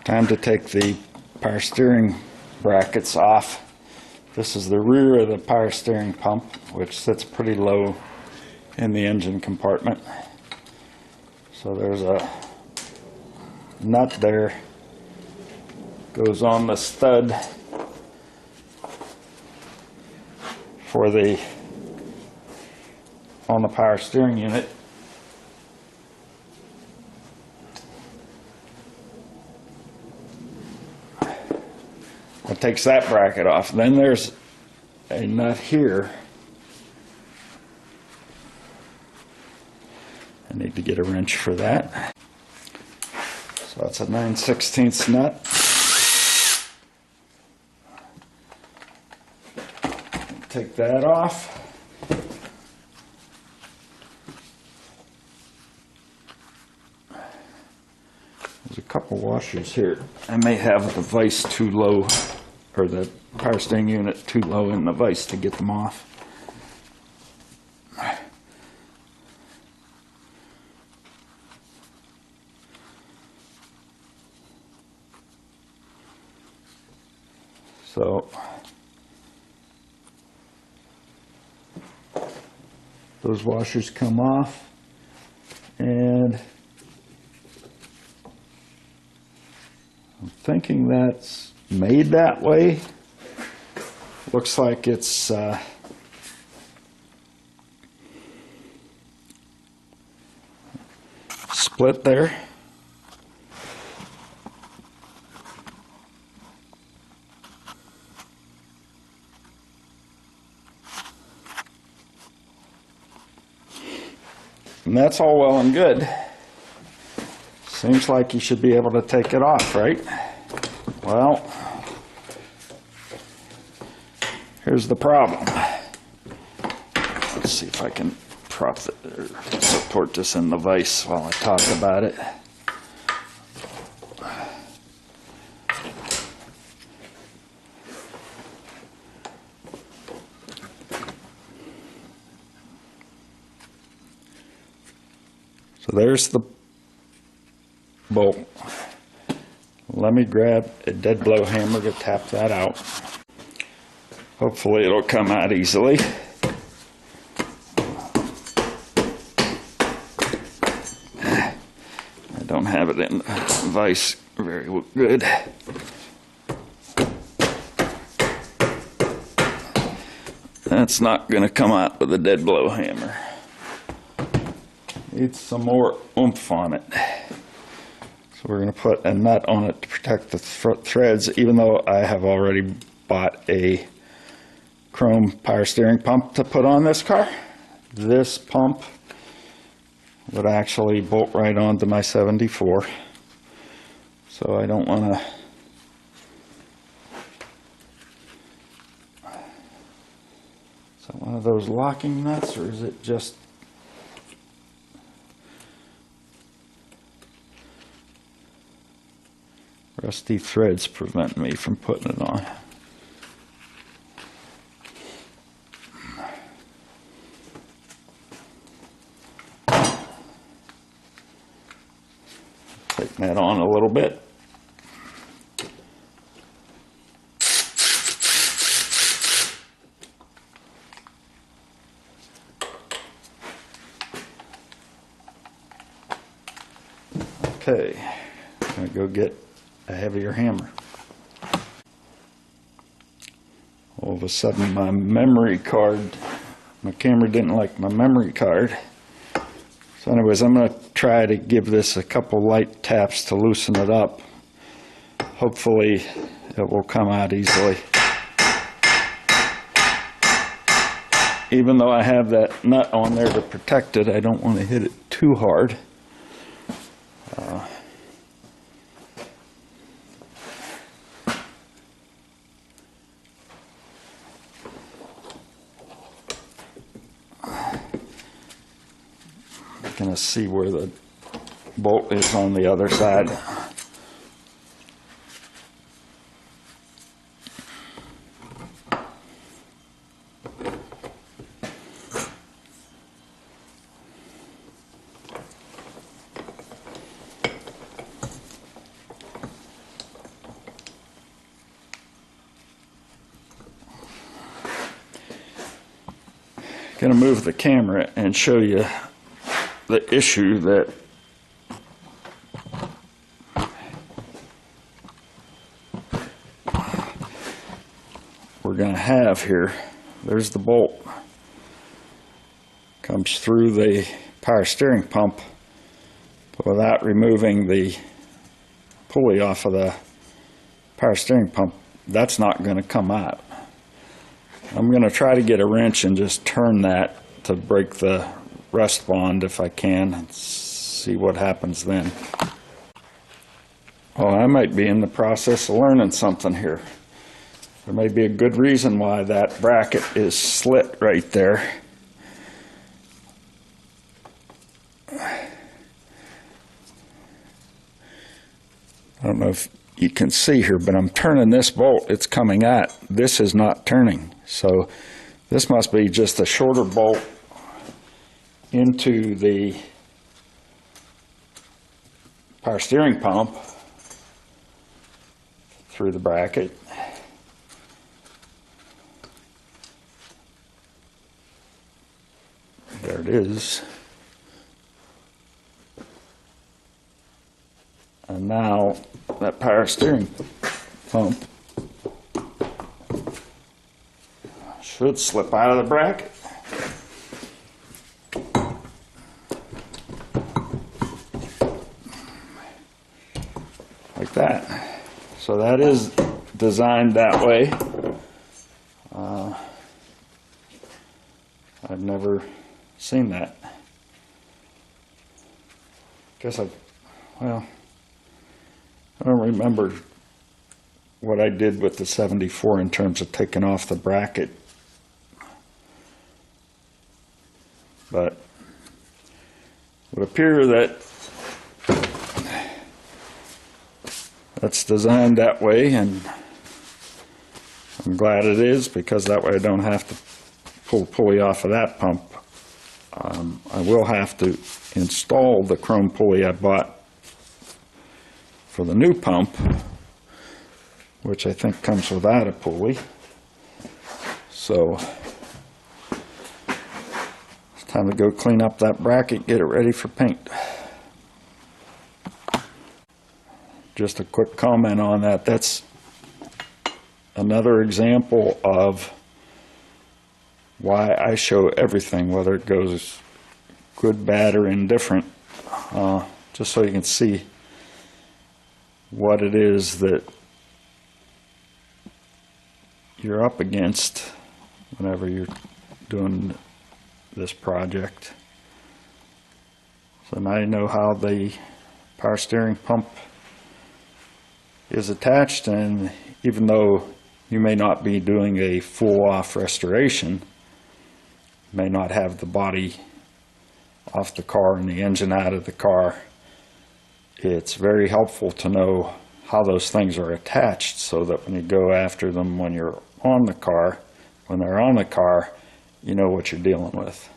Time to take the power steering brackets off. This is the rear of the power steering pump, which sits pretty low in the engine compartment. So there's a nut there, goes on the stud for on the power steering unit. It takes that bracket off. Then there's a nut here. I need to get a wrench for that. So that's a 9/16 nut. Take that off. There's a couple washers here. I may have the vise too low, or the power steering unit too low in the vise to get them off. So those washers come off, and I'm thinking that's made that way. Looks like it's split there. And that's all well and good. Seems like you should be able to take it off, right? Well, here's the problem. Let's see if I can support this in the vise while I talk about it. So there's the bolt. Let me grab a dead blow hammer to tap that out. Hopefully it'll come out easily. I don't have it in the vise very good. That's not going to come out with a dead blow hammer. Needs some more oomph on it. So we're going to put a nut on it to protect the threads, even though I have already bought a chrome power steering pump to put on this car. This pump would actually bolt right onto my 74. So I don't want to... Is that one of those locking nuts, or is it just... Rusty threads prevent me from putting it on. Tighten that on a little bit. Okay, I'm gonna go get a heavier hammer. All of a sudden my camera didn't like my memory card. So anyways, I'm going to try to give this a couple light taps to loosen it up. Hopefully it will come out easily. Even though I have that nut on there to protect it, I don't want to hit it too hard. Going to see where the bolt is on the other side. going to move the camera and show you the issue that we're going to have here. There's the bolt. Comes through the power steering pump, but without removing the pulley off of the power steering pump, that's not going to come out. I'm going to try to get a wrench and just turn that to break the rust bond if I can, and see what happens then. Oh, I might be in the process of learning something here. There may be a good reason why that bracket is slit right there. I don't know if you can see here, but I'm turning this bolt. It's coming at. This is not turning. So this must be just a shorter bolt into the power steering pump through the bracket. There it is. And now that power steering pump should slip out of the bracket. Like that. So that is designed that way. I've never seen that. Guess well, I don't remember what I did with the 74 in terms of taking off the bracket, but it would appear that that's designed that way, and I'm glad it is, because that way I don't have to pull the pulley off of that pump. I will have to install the chrome pulley I bought for the new pump, which I think comes without a pulley. So it's time to go clean up that bracket, get it ready for paint. Just a quick comment on that. That's another example of why I show everything, whether it goes good, bad, or indifferent, just so you can see what it is that you're up against whenever you're doing this project. So now you know how the power steering pump is attached, and even though you may not be doing a full-off restoration, may not have the body off the car and the engine out of the car, it's very helpful to know how those things are attached, so that when you go after them when you're on the car, when they're on the car, you know what you're dealing with.